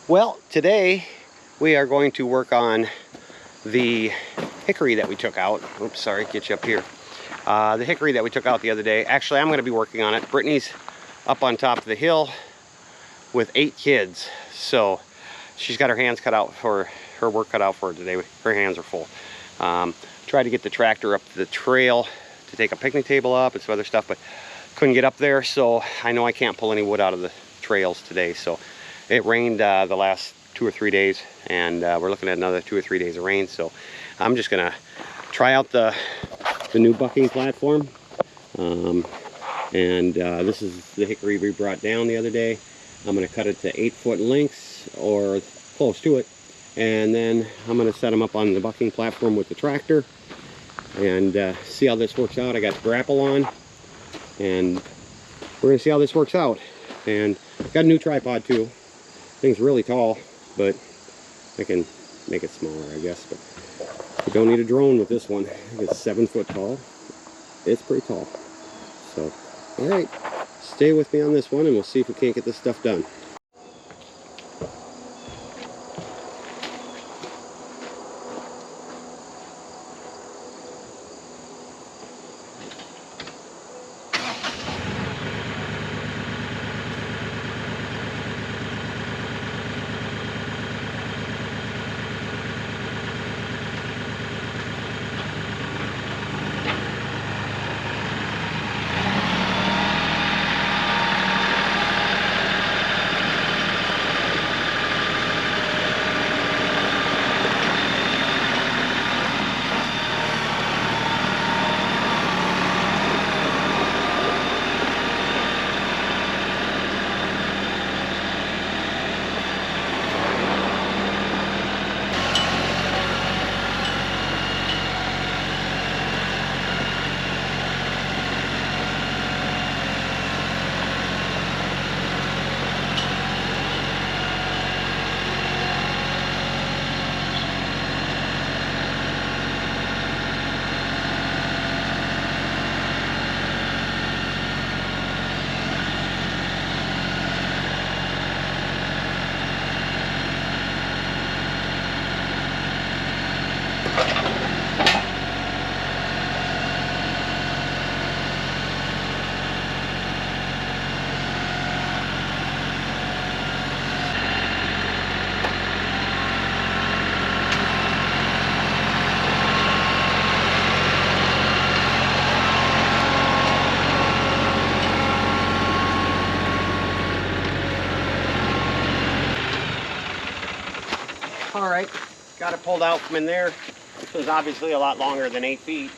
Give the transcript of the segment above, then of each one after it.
Well, today we are going to work on the hickory that we took out. Oops, sorry, get you up here. The hickory that we took out the other day. Actually, I'm going to be working on it. Brittany's up on top of the hill with 8 kids, so she's got her hands cut out for her work cut out for her today. Her hands are full. Tried to get the tractor up the trail to take a picnic table up and some other stuff, but couldn't get up there, so I know I can't pull any wood out of the trails today. So it rained the last 2 or 3 days, and we're looking at another 2 or 3 days of rain, so I'm just gonna try out the new bucking platform. This is the hickory we brought down the other day. I'm gonna cut it to 8-foot lengths or close to it, and then I'm gonna set them up on the bucking platform with the tractor and see how this works out. I got the grapple on, and we're gonna see how this works out. And got a new tripod too. Thing's really tall, but I can make it smaller, I guess. But you don't need a drone with this one. It's 7 foot tall. It's pretty tall. So, all right, stay with me on this one, and we'll see if we can't get this stuff done. All right, got it pulled out from in there. This was obviously a lot longer than 8 feet. So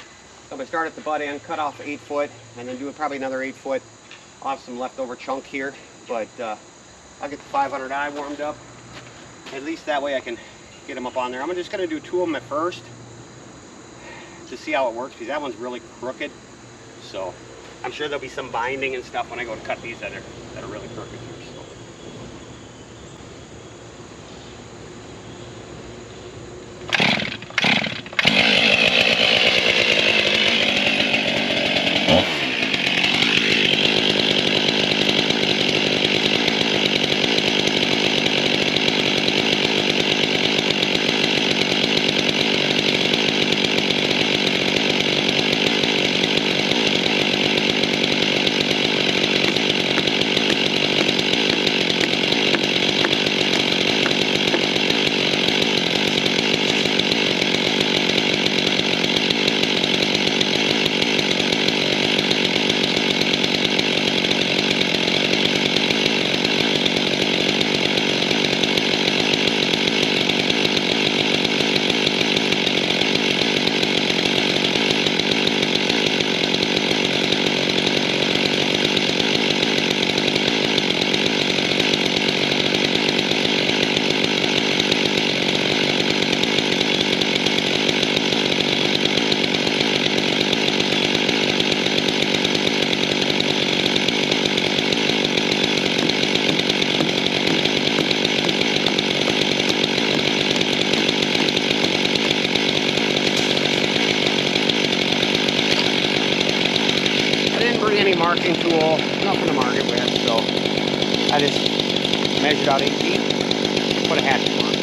I'm gonna start at the butt end, cut off 8 foot, and then do probably another 8 foot. I'll have some leftover chunk here, but I'll get the 500i warmed up. At least that way I can get them up on there. I'm just gonna do 2 of them at first to see how it works, because that one's really crooked. So I'm sure there'll be some binding and stuff when I go to cut these that are really crooked here. So. Any marking tool, nothing to mark it with, so I just measured out 8 feet put a hatchet on.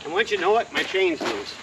And once you know it, my chain's loose.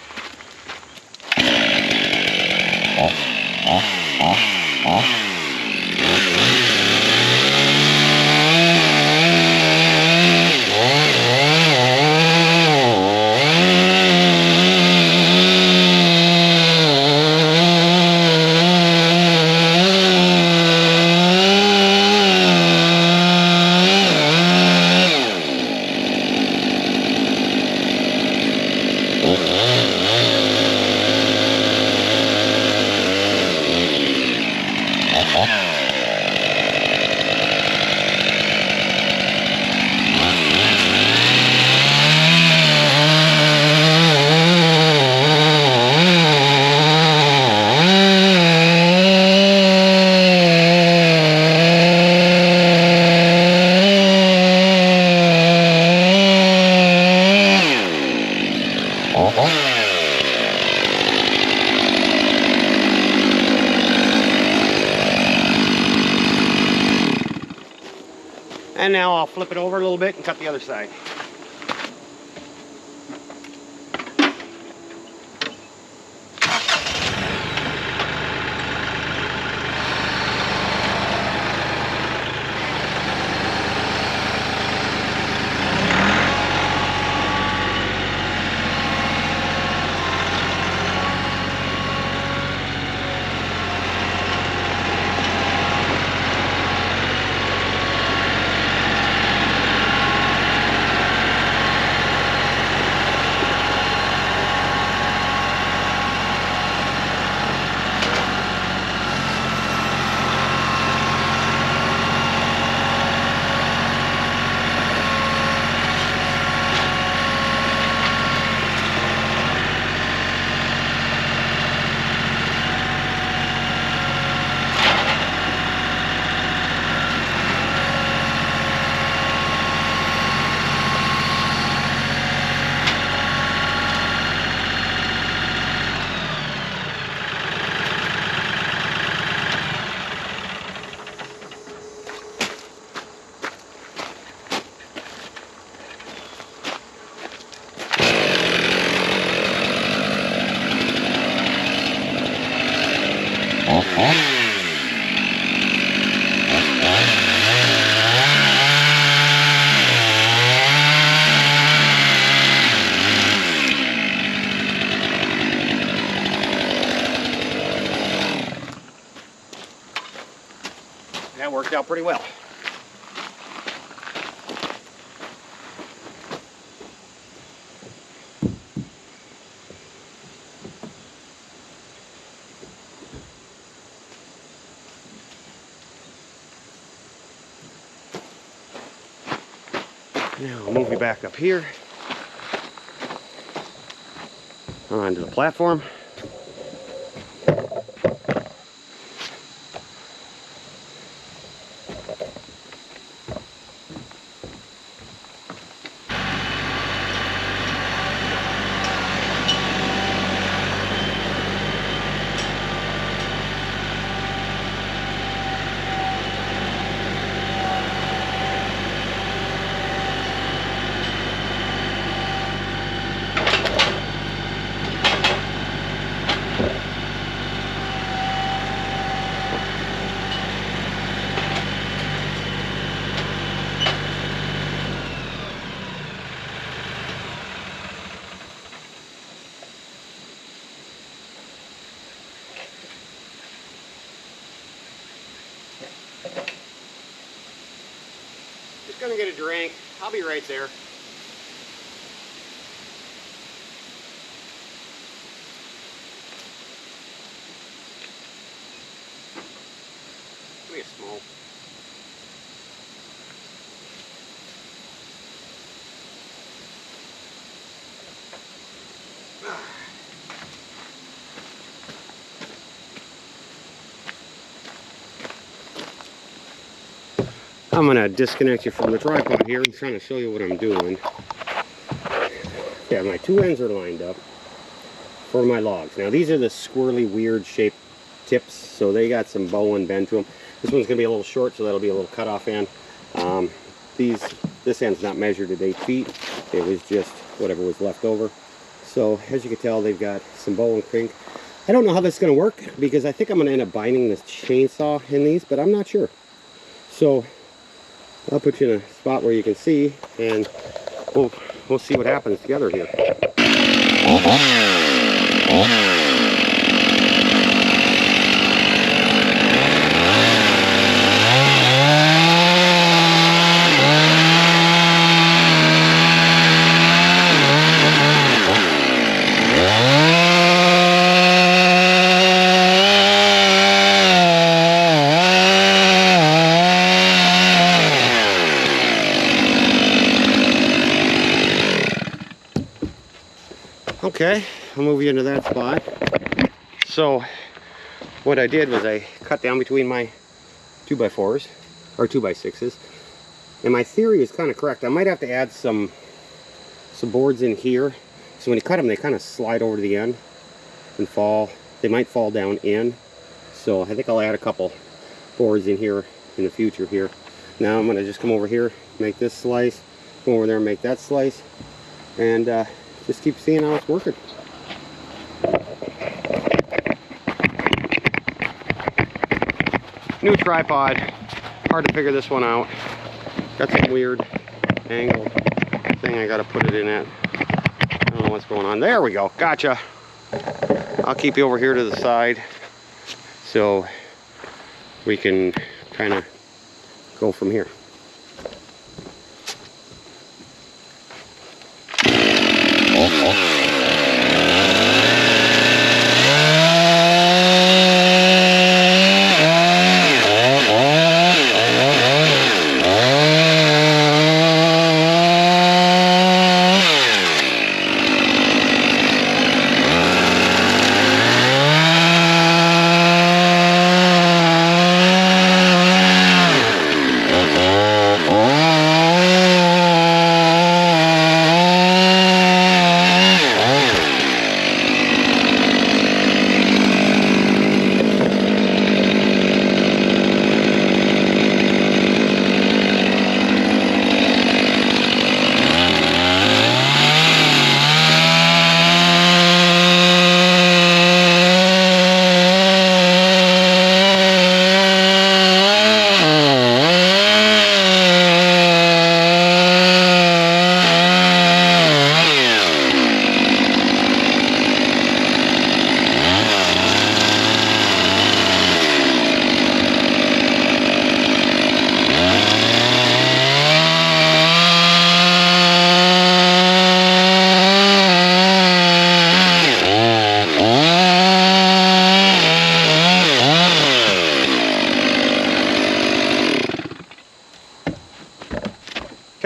And now I'll flip it over a little bit and cut the other side. That worked out pretty well. Now I'll move you back up here onto the platform. Just gonna get a drink. I'll be right there. Give me a smoke. I'm gonna disconnect you from the tripod here and trying to show you what I'm doing. Yeah, my two ends are lined up for my logs. Now these are the squirrely, weird shaped tips, so they got some bow and bend to them. This one's gonna be a little short, so that'll be a little cutoff end. This end's not measured at 8 feet. It was just whatever was left over. So as you can tell, they've got some bow and crank. I don't know how that's gonna work because I think I'm gonna end up binding this chainsaw in these, but I'm not sure. So I'll put you in a spot where you can see, and we'll see what happens together here. Okay, I'll move you into that spot. So what I did was I cut down between my 2x4s or 2x6s, and my theory is kind of correct. I might have to add some boards in here, so when you cut them they kind of slide over to the end and fall. They might fall down in, so I think I'll add a couple boards in here in the future here. Now I'm going to just come over here, make this slice, come over there and make that slice, and just keep seeing how it's working. New tripod, hard to figure this one out. Got some weird angle thing I gotta put it in at. I don't know what's going on. There we go, gotcha. I'll keep you over here to the side so we can kind of go from here.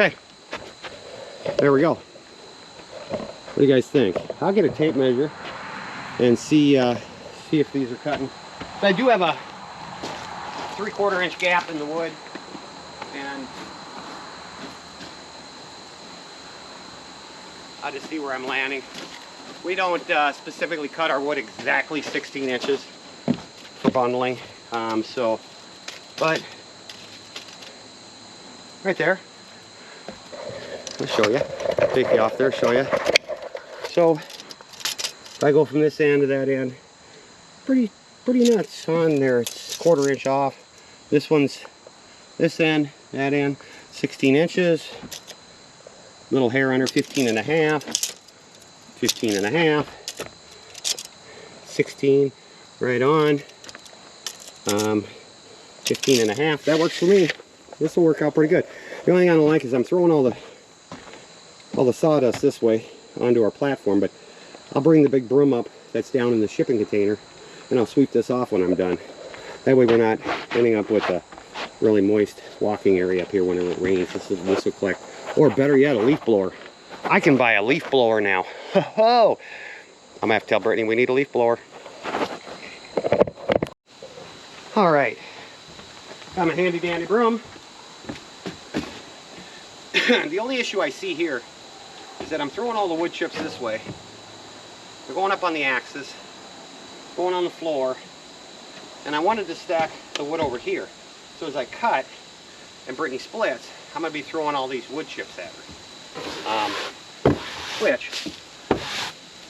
Okay, there we go. What do you guys think? I'll get a tape measure and see if these are cutting. So I do have a 3/4 inch gap in the wood, and I'll just see where I'm landing. We don't specifically cut our wood exactly 16 inches for bundling, but right there. I'll show you. Take you off there, show you. So if I go from this end to that end, pretty nuts on there. It's 1/4 inch off. This one's this end, that end, 16 inches. Little hair under 15 and a half, 15 and a half, 16 right on, 15 and a half. That works for me. This will work out pretty good. The only thing I don't like is I'm throwing all the sawdust this way onto our platform, but I'll bring the big broom up that's down in the shipping container and I'll sweep this off when I'm done. That way we're not ending up with a really moist walking area up here whenever it rains. This will collect. Or better yet, a leaf blower. I can buy a leaf blower now. Ho-ho! I'm gonna have to tell Brittany we need a leaf blower. All right, got my handy dandy broom. The only issue I see here is that I'm throwing all the wood chips this way. They're going up on the axis, going on the floor, and I wanted to stack the wood over here. So as I cut and Brittany splits, I'm going to be throwing all these wood chips at her. Which,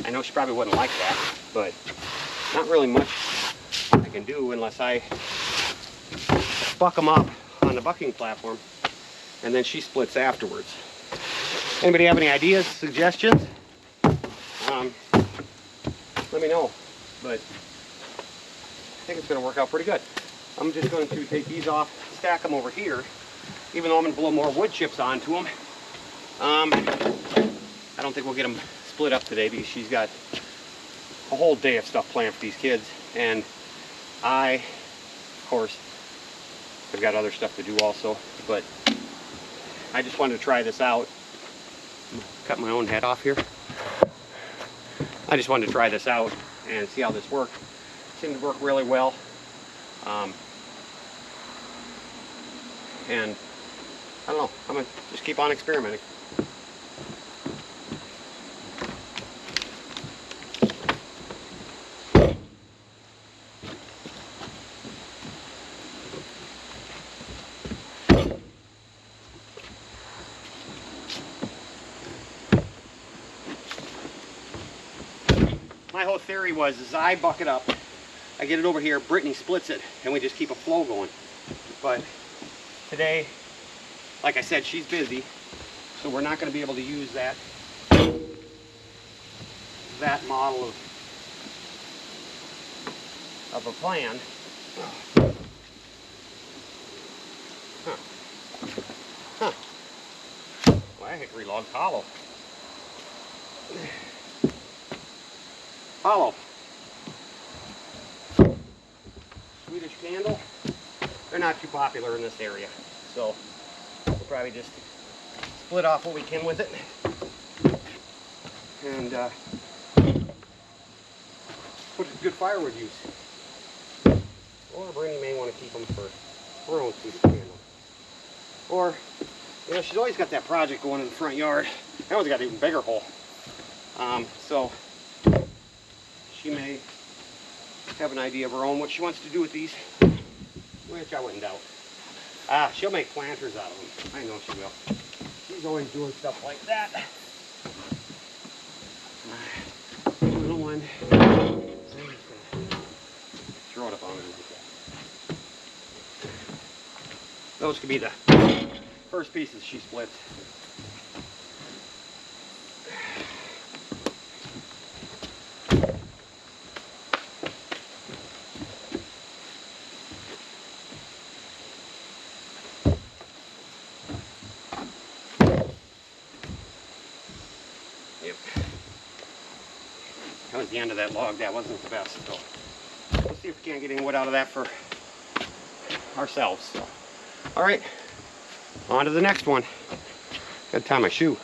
I know she probably wouldn't like that, but not really much I can do unless I buck them up on the bucking platform and then she splits afterwards. Anybody have any ideas, suggestions? Let me know, but I think it's going to work out pretty good. I'm just going to take these off, stack them over here, even though I'm going to blow more wood chips onto them. I don't think we'll get them split up today because she's got a whole day of stuff planned for these kids, and I, of course, have got other stuff to do also, but I just wanted to try this out. Cut my own head off here. I just wanted to try this out and see how this worked. It seemed to work really well. And I don't know, I'm gonna just keep on experimenting. My whole theory was, as I buck it up, I get it over here, Brittany splits it, and we just keep a flow going. But today, like I said, she's busy, so we're not going to be able to use that model of a plan. Well, that hickory log's hollow. Hollow. Swedish candle. They're not too popular in this area, so we'll probably just split off what we can with it, and put it to good firewood use. Or Brittany may want to keep them for her own Swedish candle. Or, you know, she's always got that project going in the front yard. That one's got an even bigger hole. So she may have an idea of her own what she wants to do with these, which I wouldn't doubt. She'll make planters out of them. I know she will. She's always doing stuff like that. Little one. Throw it up on her. Those could be the first pieces she splits. That was the end of that log. That wasn't the best. So we'll see if we can't get any wood out of that for ourselves. So, all right, on to the next one. Gotta tie my shoe.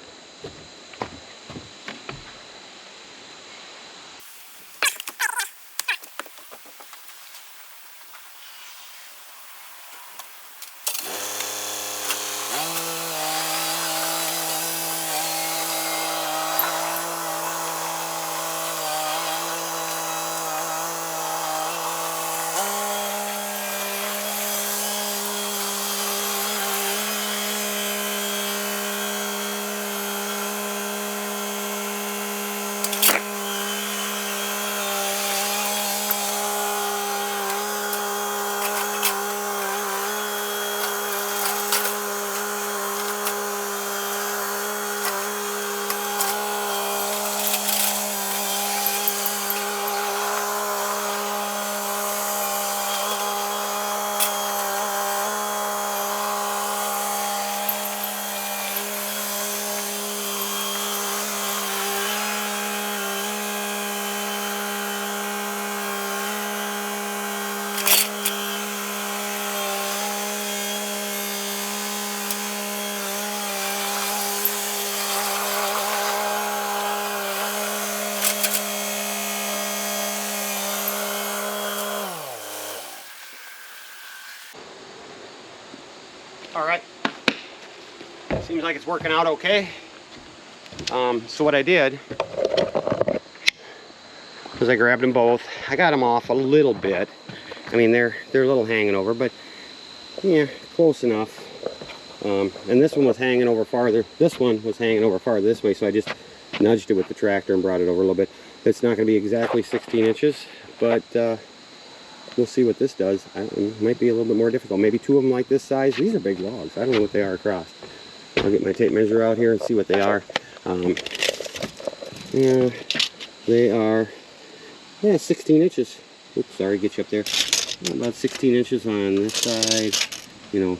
All right, Seems like it's working out okay. So what I did was I grabbed them both. I got them off a little bit. I mean, they're a little hanging over, but yeah, close enough. And this one was hanging over farther. This one was hanging over farther this way, so I just nudged it with the tractor and brought it over a little bit. It's not going to be exactly 16 inches, but we'll see what this does. It might be a little bit more difficult. Maybe two of them like this size. These are big logs. I don't know what they are across. I'll get my tape measure out here and see what they are. Yeah, they are, yeah, 16 inches. Oops, sorry, get you up there. About 16 inches on this side, you know,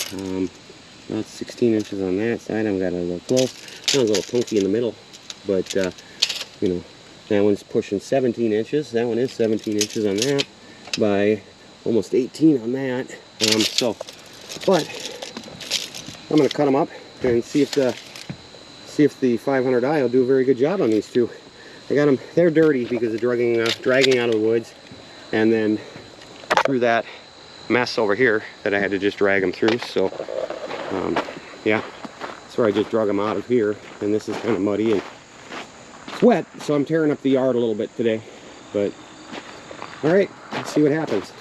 about 16 inches on that side. I've got it a little close. That one's a little punky in the middle, but, you know, that one's pushing 17 inches. That one is 17 inches on that by almost 18 on that. But I'm going to cut them up and see if the 500i will do a very good job on these two. I got them, they're dirty because of dragging out of the woods, and then through that mess over here that I had to just drag them through. So yeah, that's where I just drug them out of here, and this is kind of muddy and it's wet, so I'm tearing up the yard a little bit today. But all right, let's see what happens.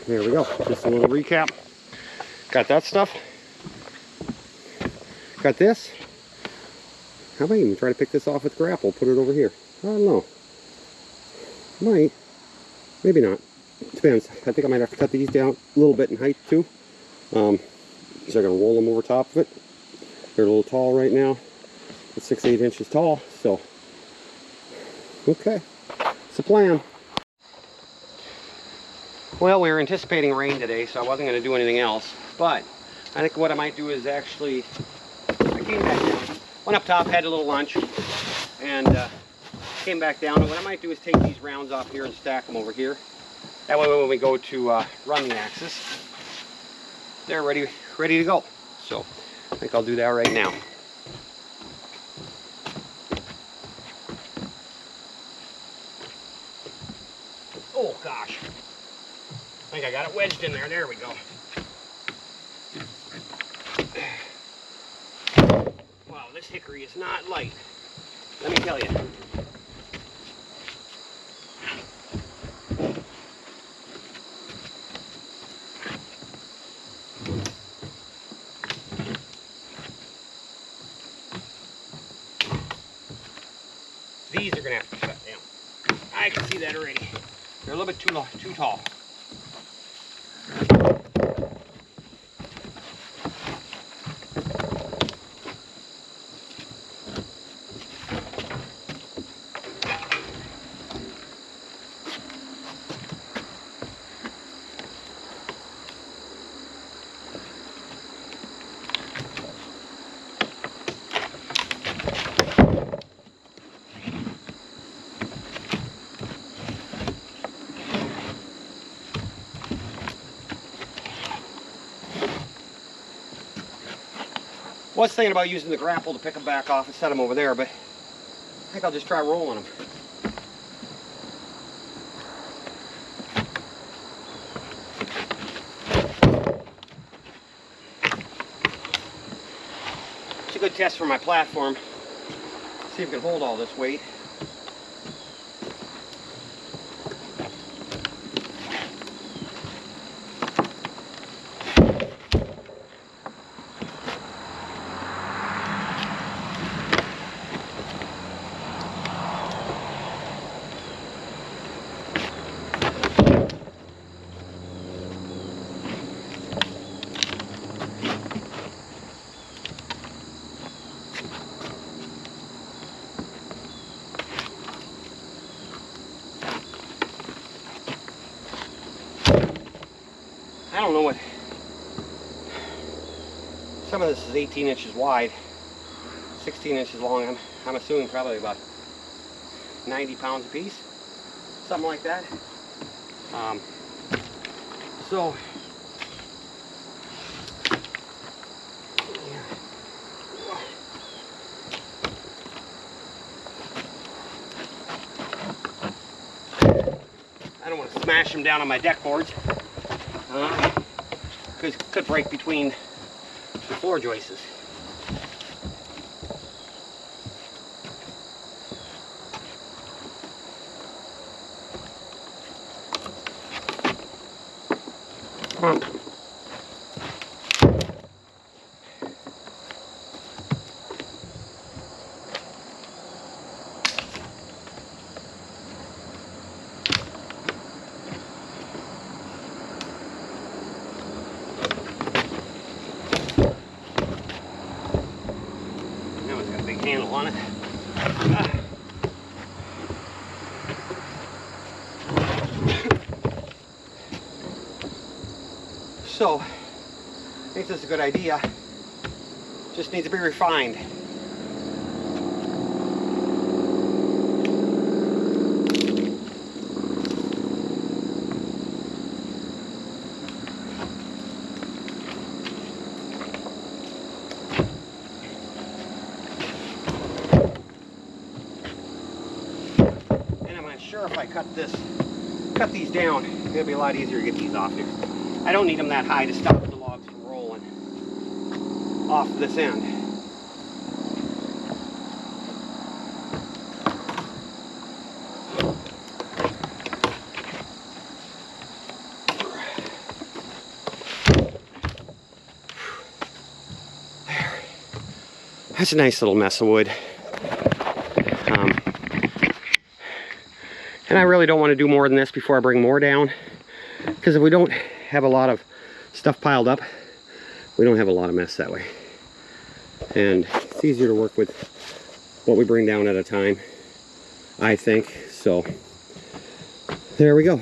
there we go. Just a little recap. Got that stuff. Got this. How about even try to pick this off with grapple? Put it over here. I don't know. Might. Maybe not. Depends. I think I might have to cut these down a little bit in height too. So I'm going to roll them over top of it. They're a little tall right now. It's 6-8 inches tall. So, okay. It's the plan. Well, we were anticipating rain today, so I wasn't going to do anything else. But I think what I might do is actually, I came back down, went up top, had a little lunch, and came back down. And what I might do is take these rounds off here and stack them over here. That way when we go to run the axis, they're ready to go. So I think I'll do that right now. Oh gosh. I think I got it wedged in there. There we go. Wow, this hickory is not light. Let me tell you. These are going to have to be cut down. I can see that already. They're a little bit too tall. I was thinking about using the grapple to pick them back off and set them over there, but I think I'll just try rolling them. It's a good test for my platform. See if it can hold all this weight. I don't know what, some of this is 18 inches wide, 16 inches long. I'm assuming probably about 90 pounds a piece, something like that. So, yeah. I don't want to smash them down on my deck boards. Because it could break between the floor joists. Handle on it. So, I think this is a good idea. Just needs to be refined. Sure, if I cut these down, it'll be a lot easier to get these off here. I don't need them that high to stop the logs from rolling off this end. That's a nice little mess of wood. And I really don't want to do more than this before I bring more down, because if we don't have a lot of stuff piled up, we don't have a lot of mess that way. And it's easier to work with what we bring down at a time, I think. So there we go.